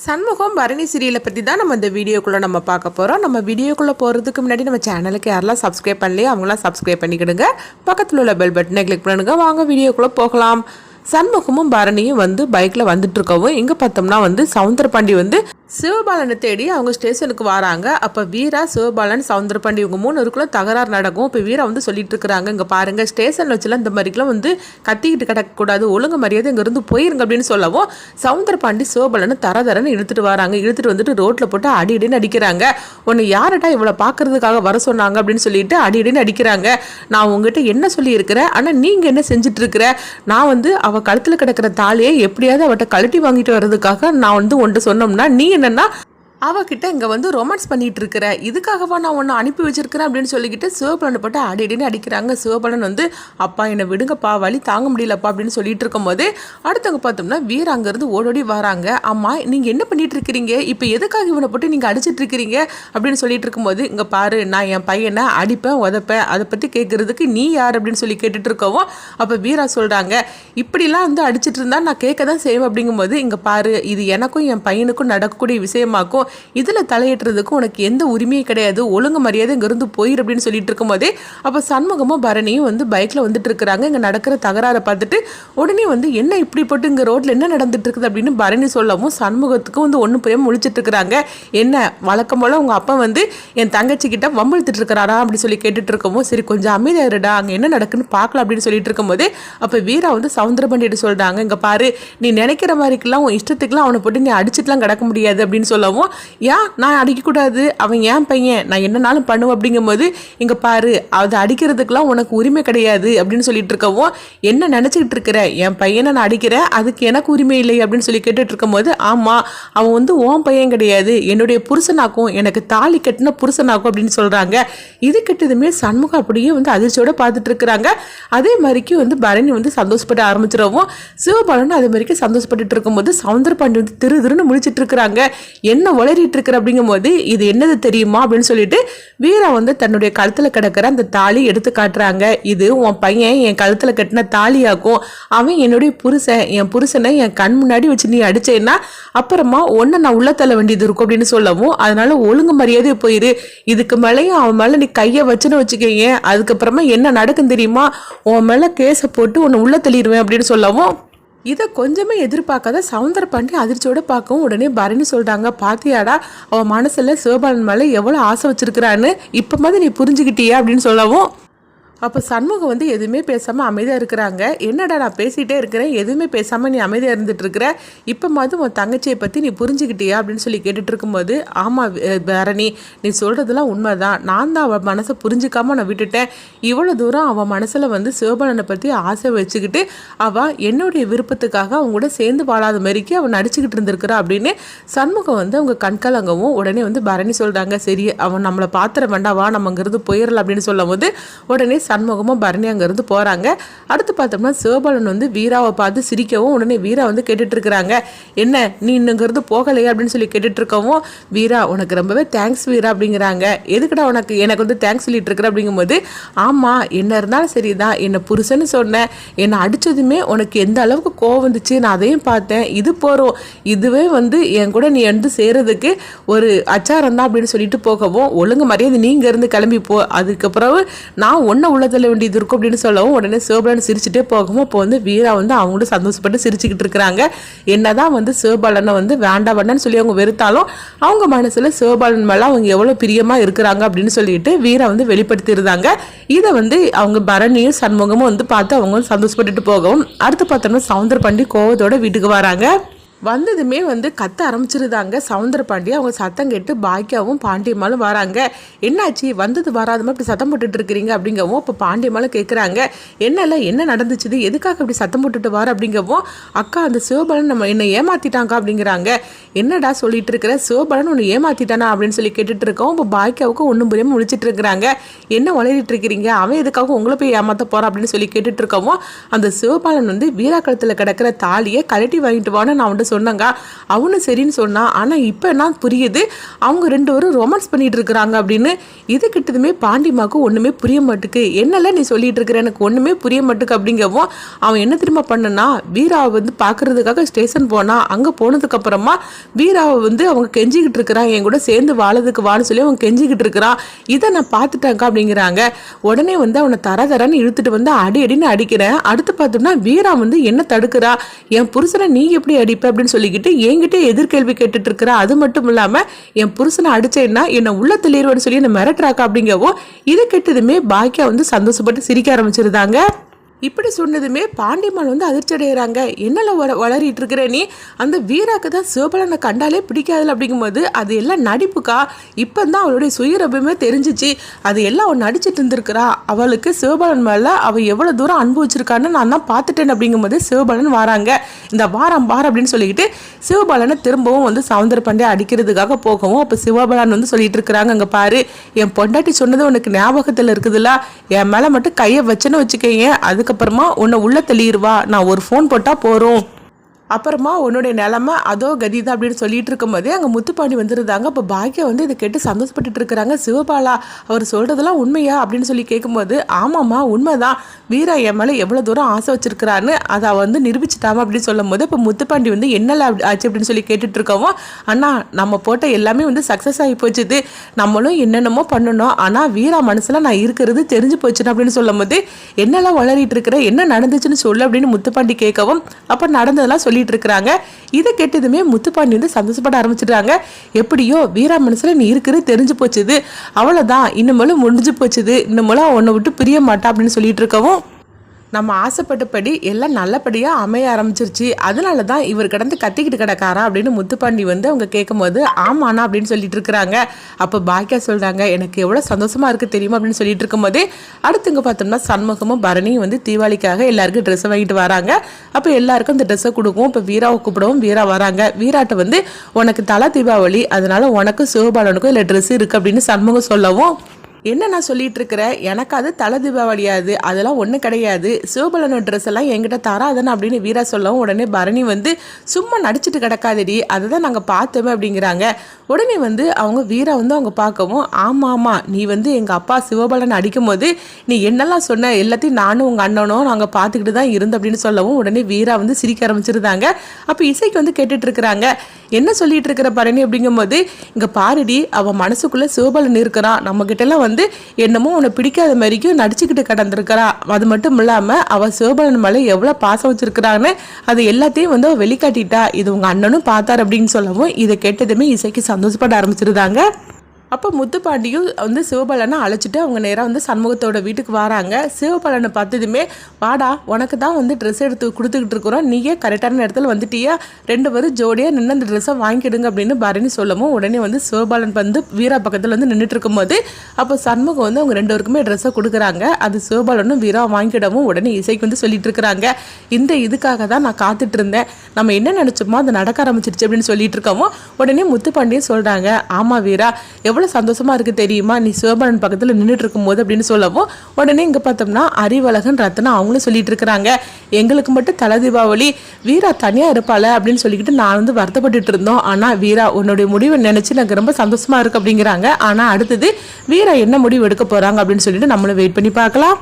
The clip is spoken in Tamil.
சண்முகம் பரணி சீரியலை பற்றி தான் நம்ம இந்த வீடியோக்குள்ளே நம்ம பார்க்க போகிறோம். நம்ம வீடியோக்குள்ளே போகிறதுக்கு முன்னாடி நம்ம சேனலுக்கு யாரெல்லாம் சப்ஸ்கிரைப் பண்ணலையோ அவங்களாம் சப்ஸ்கிரைப் பண்ணிக்கிடுங்க. பக்கத்தில் உள்ள பெல் பட்டனை கிளிக் பண்ணுங்க. வாங்க வீடியோக்குள்ளே போகலாம். சண்முகமும் பரணியும் பைக்கில் வந்துட்டு இருக்கவும் இங்கே பார்த்தோம்னா சவுந்தரபாண்டி சிவபாலனை தேடி அவங்க ஸ்டேஷனுக்கு வராங்க. அப்போ வீரா, சிவபாலன், சவுந்தரபாண்டி இவங்க 3 பேருக்குள்ள தகராறு நடக்கும். இப்போ வீரா சொல்லிட்டு இருக்கிறாங்க, இங்கே பாருங்க ஸ்டேஷனில் வச்சுலாம் இந்த மாதிரிக்கெல்லாம் கத்திக்கிட்டு கிடக்கக்கூடாது, ஒழுங்கு மரியாதை இங்கேருந்து போயிருங்க அப்படின்னு சொல்லவும் சவுந்தரபாண்டி சிவபாலனை தரன்னு இழுத்துட்டு வராங்க. இழுத்துட்டு ரோட்டில் போட்டு அடின்னு அடிக்கிறாங்க. உன்னை யார்டா இவ்வளோ பார்க்கறதுக்காக வர சொன்னாங்க அப்படின்னு சொல்லிட்டு அடின்னு அடிக்கிறாங்க. நான் உங்ககிட்ட என்ன சொல்லியிருக்கிறேன், ஆனால் நீங்கள் என்ன செஞ்சுட்டு இருக்கிற, நான் அவள் கழுத்தில் கிடக்கிற தாலியை எப்படியாவது அவட்ட கழட்டி வாங்கிட்டு வர்றதுக்காக நான் ஒன்று சொன்னோம்னா நீ என்னன்னா அவகிட்ட இங்கே ரொமான்ஸ் பண்ணிட்டு இருக்கிற, இதுக்காகவா நான் ஒன்று அனுப்பி வச்சிருக்கிறேன் அப்படின்னு சொல்லிக்கிட்டு சிவபாலனை போட்டு அடின்னு அடிக்கிறாங்க. சிவபாலன் அப்பா என்னை விடுங்கப்பா, வலி தாங்க முடியலப்பா அப்படின்னு சொல்லிட்டு இருக்கும் போது அடுத்தவங்க பார்த்தோம்னா வீரா அங்கேருந்து ஓடோடி வராங்க. அம்மா நீங்கள் என்ன பண்ணிட்டு இருக்கிறீங்க, இப்போ எதுக்காக இவனை போட்டு நீங்கள் அடிச்சிட்டு இருக்கிறீங்க அப்படின்னு சொல்லிட்டு இருக்கும்போது இங்கே பாரு, நான் என் பையனை அடிப்பேன் உதப்பேன், அதை பற்றி கேட்கறதுக்கு நீ யார் அப்படின்னு சொல்லி கேட்டுட்டு இருக்கவும் அப்போ வீரா சொல்கிறாங்க, இப்படிலாம் அடிச்சிட்டு இருந்தா நான் கேட்க தான் செய்வேன் அப்படிங்கும்போது இங்கே பாரு, இது எனக்கும் என் பையனுக்கும் நடக்கக்கூடிய விஷயமாக்கும், இதில் தலையிட்டுறதுக்கு உனக்கு எந்த உரிமையும் கிடையாது, ஒழுங்கு மரியாதை இங்கேருந்து போயிரு அப்படின்னு சொல்லிட்டு இருக்கும்போதே அப்போ சண்முகமும் பரணியும் பைக்கில் வந்துட்டு இருக்கிறாங்க. இங்கே நடக்கிற தகராறை பார்த்துட்டு உடனே என்ன இப்படி போட்டு இங்கே ரோட்டில் என்ன நடந்துட்டு இருக்குது அப்படின்னு பரணி சொல்லவும் சண்முகத்துக்கு ஒன்றும் புரியாமல் முழிச்சிட்டு இருக்கிறாங்க. என்ன வழக்கம் போல் உங்கள் அப்பா என் தங்கச்சி கிட்ட வம்பிழுத்துட்டு இருக்கிறாரா அப்படி சொல்லி கேட்டுட்டு இருக்கவும் சரி கொஞ்சம் அமைதியாருடா, அங்கே என்ன நடக்குன்னு பார்க்கலாம் அப்படின்னு சொல்லிட்டு இருக்கும்போதே அப்போ வீரா சவுந்தரபாண்டிட்டு சொல்கிறாங்க, இங்கே பாரு, நீ நினைக்கிற மாதிரிக்கெல்லாம் உன் இஷ்டத்துக்குலாம் அவனை போட்டு நீ அடிச்சுட்டுலாம் கிடக்க முடியாது அப்படின்னு சொல்லவும் ஏன் நான் அடிக்கக்கூடாது, அவன் ஏன் பையன், நான் என்னன்னாலும் பண்ணுவேன் அப்படிங்கும்போது இங்கே பாரு, அதை அடிக்கிறதுக்கெலாம் உனக்கு உரிமை கிடையாது அப்படின்னு சொல்லிட்டு இருக்கவும் என்ன நினச்சிக்கிட்டு இருக்கிற, என் பையனை நான் அடிக்கிறேன் அதுக்கு எனக்கு உரிமை இல்லை அப்படின்னு சொல்லி கேட்டுட்டு இருக்கும் போது ஆமாம் அவன் உன் பையன் கிடையாது, என்னுடைய புருஷனாக்கும், எனக்கு தாலி கட்டின புருஷனாக்கும் அப்படின்னு சொல்கிறாங்க. இது கெட்டதுமே சண்முகம் அப்படியே அதிர்ச்சியோட பார்த்துட்டு இருக்கிறாங்க. அதே மாதிரிக்கு பரணி சந்தோஷப்பட ஆரம்பிச்சிடவும் சிவபாலன் அதே மாதிரிக்கு சந்தோஷப்பட்டுட்டு இருக்கும்போது சவுந்தரபாண்டி திருன்னு முழிச்சிட்டு இருக்கிறாங்க. என்ன வளரிட்டு இருக்கிற அப்படிங்கும்போது இது என்னது தெரியுமா அப்படின்னு சொல்லிட்டு வீரா தன்னுடைய கழுத்துல கிடக்கிற அந்த தாலி எடுத்து காட்டுறாங்க. இது உன் பையன் என் கழுத்துல கட்டின தாலியாக்கும், அவன் என்னுடைய புருஷன், என் புருஷனை என் கண் முன்னாடி வச்சு நீ அடிச்சேன்னா அப்புறமா ஒன்னு நான் உள்ள தள்ள வேண்டியது இருக்கும் அப்படின்னு சொல்லவும் அதனால ஒழுங்கு மரியாதை போயிரு, இதுக்கு மேலேயும் அவன் மேல நீ கையை வச்சுன்னு வச்சுக்கீங்க, அதுக்கப்புறமா என்ன நடக்கும் தெரியுமா, உன் மேல கேஸை போட்டு உன்னை உள்ள தள்ளிடுவேன் அப்படின்னு சொல்லவும் இதை கொஞ்சமே எதிர்பார்க்காத சவுந்தரபாண்டி அதிர்ச்சியோட பார்க்கவும் உடனே பரணி சொல்கிறாங்க, பாத்தியாடா அவன் மனசில் சிவபாலன் மேலே எவ்வளோ ஆசை வச்சிருக்கிறான்னு இப்போ மாதிரி நீ புரிஞ்சுக்கிட்டியா அப்படின்னு சொல்லவும் அப்போ சண்முகம் எதுவுமே பேசாமல் அமைதியாக இருக்கிறாங்க. என்னடா நான் பேசிகிட்டே இருக்கிறேன், எதுவுமே பேசாமல் நீ அமைதியாக இருந்துட்டு இருக்கிற, இப்போ மாதிரி உன் தங்கச்சியை பற்றி நீ புரிஞ்சுக்கிட்டியா அப்படின்னு சொல்லி கேட்டுட்டு இருக்கும்போது ஆமாம் பரணி, நீ சொல்கிறதுலாம் உண்மை தான், நான் தான் அவள் மனசை புரிஞ்சிக்காமல் நான் விட்டுட்டேன், இவ்வளோ தூரம் அவள் மனசில் சிவபாலனை பற்றி ஆசை வச்சுக்கிட்டு அவள் என்னுடைய விருப்பத்துக்காக அவங்க கூட சேர்ந்து வாழாத மாதிரிக்கு அவன் நடிச்சுக்கிட்டு இருந்திருக்கிறா அப்படின்னு சண்முகம் அவங்க கண்கலங்கவும் உடனே பரணி சொல்கிறாங்க, சரி அவன் நம்மளை பாத்திர வேண்டாவா, நம்ம அங்கேருந்து போயிடலாம் அப்படின்னு சொல்லும் போது உடனே சண்முகமும் பரணி அங்கேருந்து போகிறாங்க. அடுத்து பார்த்தோம்னா சிவபாலன் வீராவை பார்த்து சிரிக்கவும் உடனே வீரா கேட்டுட்டு இருக்கிறாங்க, என்ன நீ இன்னுங்கிறது போகலையா அப்படின்னு சொல்லி கேட்டுட்டு இருக்கவும் வீரா உனக்கு ரொம்பவே தேங்க்ஸ் வீரா அப்படிங்கிறாங்க. எதுக்குடா எனக்கு தேங்க்ஸ் சொல்லிட்டு இருக்கிற அப்படிங்கும்போது ஆமாம் என்ன இருந்தாலும் சரிதான், என்னை புருஷன்னு சொன்னேன், என்னை அடித்ததுமே உனக்கு எந்த அளவுக்கு கோவம் வந்துச்சு நான் அதையும் பார்த்தேன், இது போகிறோம், இதுவே என் கூட நீ சேர்றதுக்கு ஒரு அச்சாரம் தான் அப்படின்னு சொல்லிட்டு போகவும் ஒழுங்கு மரியாதை நீ இங்கேருந்து கிளம்பி போ, அதுக்கப்புறம் நான் ஒன்றை உள்ளதில் வேண்டியது இருக்கும் அப்படின்னு சொல்லவும் உடனே சிவபாலன் சிரிச்சுட்டே போகவும் இப்போ வீரா அவங்களும் சந்தோஷப்பட்டு சிரிச்சுக்கிட்டு இருக்கிறாங்க. என்னதான் சிவபாலனை வேண்டாம் வேண்டான்னு சொல்லி அவங்க வெறுத்தாலும் அவங்க மனசுல சிவபாலன் மேலே அவங்க எவ்வளோ பிரியமாக இருக்கிறாங்க அப்படின்னு சொல்லிட்டு வீரா வெளிப்படுத்தியிருந்தாங்க. இதை அவங்க பரணியும் சண்முகமும் பார்த்து அவங்க சந்தோஷப்பட்டுட்டு போகவும் அடுத்து பார்த்தோம்னா சவுந்தரபாண்டி கோவத்தோட வீட்டுக்கு வராங்க. வந்ததுமே கத்த ஆரம்பிச்சிருந்தாங்க சவுந்தரபாண்டி. அவங்க சத்தம் கேட்டு பாக்கியாவும் பாண்டியம்மாலும் வராங்க. என்னாச்சு வந்தது வராதமா இப்படி சத்தம் போட்டுட்டு இருக்கிறீங்க அப்படிங்கவும் இப்போ பாண்டியம்மாலும் கேட்குறாங்க, என்ன நடந்துச்சுது, எதுக்காக இப்படி சத்தம் போட்டுட்டு வர அப்படிங்கவும் அக்கா அந்த சிவபாலன் நம்ம என்னை ஏமாத்திட்டாங்க அப்படிங்கிறாங்க. என்னடா சொல்லிட்டு இருக்கிற, சிவபாலன் ஒன்று ஏமாத்திட்டானா அப்படின்னு சொல்லி கேட்டுட்டு இருக்கோம். இப்போ பாக்கியாவுக்கு ஒன்றும் புரியாமல் முடிச்சிட்டு இருக்கிறாங்க. என்ன வளரிட்டு இருக்கிறீங்க, அவன் எதுக்காக உங்களை போய் ஏமாத்த போறான் அப்படின்னு சொல்லி கேட்டுட்டு இருக்கவும் அந்த சிவபாலன் வீராக்களத்தில் கிடக்கிற தாலியை கழட்டி வாங்கிட்டு வான்னு நான் சொன்னாங்க. அவனும் சரின்னு சொன்னான். ஆனால் இப்போ என்ன புரியுது, அவங்க 2 பேரும் ரொமான்ஸ் பண்ணிட்டு இருக்கிறாங்க அப்படின்னு. இது கிட்டதுமே பாண்டிமாவுக்கு ஒன்றுமே புரிய மாட்டுக்கு. என்னெல்லாம் நீ சொல்லிட்டு இருக்கிற, எனக்கு ஒன்றுமே புரிய மாட்டுக்கு அப்படிங்கவும் அவன் என்ன திரும்ப பண்ணனா, வீராவை வந்து பார்க்கறதுக்காக ஸ்டேஷன் போனா. அங்கே போனதுக்கப்புறமா வீராவை வந்து அவங்க கெஞ்சிக்கிட்டு இருக்கிறான், என் கூட சேர்ந்து வாழறதுக்கு வான்னு சொல்லி அவன் கெஞ்சிக்கிட்டு இருக்கிறான். இதை நான் பார்த்துட்டாங்க அப்படிங்கிறாங்க. உடனே வந்து அவனை தரன்னு இழுத்துட்டு வந்து அடின்னு அடிக்கிறேன். அடுத்து பார்த்தோம்னா வீரா வந்து என்ன தடுக்கிறா, என் புருஷனை நீ எப்படி அடிப்ப அப்படின்னு சொல்லிக்கிட்டு என்கிட்ட எதிர்கேள்வி கேட்டுட்டு இருக்கிறா. அது மட்டும் இல்லாம என் புருஷனை அடிச்சேன்னா என்ன உள்ள தெளிவான்னு சொல்லி என்ன மிரட்டுறாக்கா அப்படிங்கவும் இதை கெட்டதுமே பாக்கியா வந்து சந்தோஷப்பட்டு சிரிக்க ஆரம்பிச்சிருந்தாங்க. இப்படி சொன்னதுமே பாண்டிமான் வந்து அதிர்ச்சி அடைகிறாங்க. என்னெல்லாம் வளரிட்டு இருக்கிற நீ, அந்த வீராக்கு தான் சிவபாலனை கண்டாலே பிடிக்காதுல அப்படிங்கும்போது அது எல்லாம் நடிப்புக்கா. இப்போ தான் அவளுடைய சுயரபமே தெரிஞ்சிச்சு. அது எல்லாம் அவள் நடிச்சிட்டு இருந்திருக்கிறா. அவளுக்கு சிவபாலன் மேலே அவள் எவ்வளோ தூரம் அனுபவிச்சிருக்கான்னு நான் தான் பார்த்துட்டேன் அப்படிங்கும்போது சிவபாலன் வராங்க. இந்த வாரம் அப்படின்னு சொல்லிக்கிட்டு சிவபாலனை திரும்பவும் வந்து சவுந்தர பாண்டியா அடிக்கிறதுக்காக போகவும் அப்போ சிவபாலன் வந்து சொல்லிட்டு இருக்கிறாங்க, அங்கே பாரு, என் பொண்டாட்டி சொன்னது உனக்கு ஞாபகத்தில் இருக்குதுல்ல, என் மேலே மட்டும் கையை வச்சுன்னு வச்சுக்கேன், அதுக்கப்புறமா உன்னை உள்ள தள்ளிடுவா, நான் ஒரு ஃபோன் போட்டால் போகிறோம், அப்புறமா உன்னுடைய நிலமை அதோ கதிதான் அப்படின்னு சொல்லிட்டு இருக்கும்போதே அங்கே முத்துப்பாண்டி வந்துருந்தாங்க. அப்போ பாக்கியா வந்து இதை கேட்டு சந்தோஷப்பட்டுட்டு இருக்கிறாங்க. சிவபாலா அவர் சொல்கிறதெல்லாம் உண்மையா அப்படின்னு சொல்லி கேட்கும்போது, ஆமாம்மா உண்மைதான், வீரா என் மேலே எவ்வளோ தூரம் ஆசை வச்சிருக்கிறான்னு அதை வந்து நிரூபிச்சிட்டாமா அப்படின்னு சொல்லும் போது இப்போ முத்துப்பாண்டி வந்து என்னெல்லாம் ஆச்சு அப்படின்னு சொல்லி கேட்டுட்டு இருக்கவும், அண்ணா நம்ம போட்ட எல்லாமே வந்து சக்ஸஸ் ஆகி போச்சுது, நம்மளும் என்னென்னமோ பண்ணணும், ஆனால் வீரா மனசில் நான் இருக்கிறது தெரிஞ்சு போச்சுன்னு அப்படின்னு சொல்லும் போது என்னெல்லாம் வளரிட்டு இருக்கிற, என்ன நடந்துச்சுன்னு சொல்லு அப்படின்னு முத்துப்பாண்டி கேட்கவும் அப்போ நடந்ததெல்லாம் சொல்லி இருக்கிறாங்க. இதை கேட்டதுமே முத்துப்பாண்டி வந்து சந்தோஷப்பட ஆரம்பிச்சிடுறாங்க. எப்படியோ வீரா மனசுல நீ இருக்கிறது தெரிஞ்சு போச்சுது, அவ்வளவுதான், இன்னும் முடிஞ்சு போச்சுது, இன்னும் உன்னை விட்டு பிரிய மாட்டா அப்படின்னு சொல்லிட்டு இருக்கவும் நம்ம ஆசைப்பட்டபடி எல்லாம் நல்லபடியாக அமைய ஆரம்பிச்சிருச்சு. அதனால தான் இவர் கிடந்து கத்திக்கிட்டு கிடக்காரா அப்படின்னு முத்துப்பாண்டி வந்து அவங்க கேட்கும்போது ஆமாண்ணா அப்படின்னு சொல்லிட்டு இருக்கிறாங்க. அப்போ பாக்கியா சொல்கிறாங்க, எனக்கு எவ்வளோ சந்தோஷமாக இருக்குது தெரியுமா அப்படின்னு சொல்லிட்டு இருக்கும்போதே அடுத்துங்க பார்த்தோம்னா சண்முகமும் பரணியும் வந்து தீபாவளிக்காக எல்லாருக்கும் ட்ரெஸ்ஸை வாங்கிட்டு வராங்க. அப்போ எல்லாருக்கும் இந்த ட்ரெஸ்ஸை கொடுக்கும். இப்போ வீராவை கூப்பிடவும் வீரா வராங்க. வீராட்ட வந்து உனக்கு தலை தீபாவளி, அதனால உனக்கும் சிவபாலனுக்கும் இல்லை ட்ரெஸ் இருக்குது அப்படின்னு சண்முகம் சொல்லவும், என்ன நான் சொல்லிட்டு இருக்கிறேன், எனக்கு அது தலை தீபாவளியாது, அதெல்லாம் ஒன்றும் கிடையாது, சிவபாலனோட ட்ரெஸ் எல்லாம் என்கிட்ட தராதன்னு அப்படின்னு வீரா சொல்லவும் உடனே பரணி வந்து சும்மா நடிச்சுட்டு கிடக்காதடி, அதை தான் நாங்கள் பார்த்தோமே அப்படிங்கிறாங்க. உடனே வந்து அவங்க வீரா வந்து அவங்க பார்க்கவும், ஆமாம் நீ வந்து எங்கள் அப்பா சிவபாலன் அடிக்கும் போது நீ என்னெல்லாம் சொன்ன எல்லாத்தையும் நானும் உங்கள் அண்ணனும் நாங்கள் பார்த்துக்கிட்டு தான் இருந்தோம் அப்படின்னு சொல்லவும் உடனே வீரா வந்து சிரிக்க ஆரம்பிச்சிருந்தாங்க. அப்போ இசைக்கு வந்து கேட்டுட்டு இருக்கிறாங்க, என்ன சொல்லிட்டு இருக்கிற பரணி அப்படிங்கும்போது, இங்கே பாருடி, அவன் மனசுக்குள்ளே சிவபாலன் இருக்கிறான், நம்மக்கிட்டலாம் வந்து என்னமோ உன்னை பிடிக்காத மாதிரிக்கும் நடிச்சுக்கிட்டு கடந்திருக்கிறா, அது மட்டும் இல்லாமல் அவள் சிவபாலன் மேலே எவ்வளோ பாசம் வச்சிருக்கிறான்னு அது எல்லாத்தையும் வந்து அவள் வெளிக்காட்டிட்டா, இது உங்கள் அண்ணனும் பார்த்தார் அப்படின்னு சொல்லவும் இதை கேட்டதுமே இசைக்கு சந்தோஷப்பட ஆரம்பிச்சிருந்தாங்க. அப்போ முத்துப்பாண்டியும் வந்து சிவபாலனை அழைச்சிட்டு அவங்க நேராக வந்து சண்முகத்தோட வீட்டுக்கு வராங்க. சிவபாலனை பார்த்ததுமே, வாடா உனக்கு தான் வந்து ட்ரெஸ் எடுத்து கொடுத்துக்கிட்டு இருக்கிறோம், நீயே கரெக்டான இடத்துல வந்துட்டியா, 2 பேரும் ஜோடியாக நின்று அந்த ட்ரெஸ்ஸை வாங்கிடுங்க அப்படின்னு பரணி சொல்லவும் உடனே வந்து சிவபாலன் வந்து வீரா பக்கத்தில் வந்து நின்றுட்டு இருக்கும்போது அப்போ சண்முகம் வந்து அவங்க 2 பேருக்குமே ட்ரெஸ்ஸை கொடுக்குறாங்க. அது சிவபாலனும் வீரா வாங்கிடவும் உடனே இசைக்கு வந்து சொல்லிட்டு இருக்கிறாங்க, இந்த இதுக்காக தான் நான் காத்துட்டு இருந்தேன், நம்ம என்ன நினச்சோமோ அது நடக்க ஆரம்பிச்சிருச்சு அப்படின்னு சொல்லிட்டு இருக்கவும் உடனே முத்துப்பாண்டியும் சொல்கிறாங்க, ஆமாம் வீரா எவ்வளோ சந்தோஷமா இருக்கு தெரியுமா, நீ சிவபாலன் பக்கத்தில் நின்றுட்டு இருக்கும் போது அப்படின்னு சொல்லவும் உடனே இங்கே பார்த்தோம்னா அறிவழகன் ரத்னா அவங்களும் சொல்லிட்டு இருக்கிறாங்க, எங்களுக்கு மட்டும் தலை தீபாவளி, வீரா தனியாக இருப்பாள அப்படின்னு சொல்லிக்கிட்டு நான் வந்து வருத்தப்பட்டுட்டு இருந்தோம், ஆனால் வீரா உன்னுடைய முடிவை நினச்சி எனக்கு ரொம்ப சந்தோஷமா இருக்கு அப்படிங்கிறாங்க. ஆனால் அடுத்தது வீரா என்ன முடிவு எடுக்க போகிறாங்க அப்படின்னு சொல்லிட்டு நம்மளும் வெயிட் பண்ணி பார்க்கலாம்.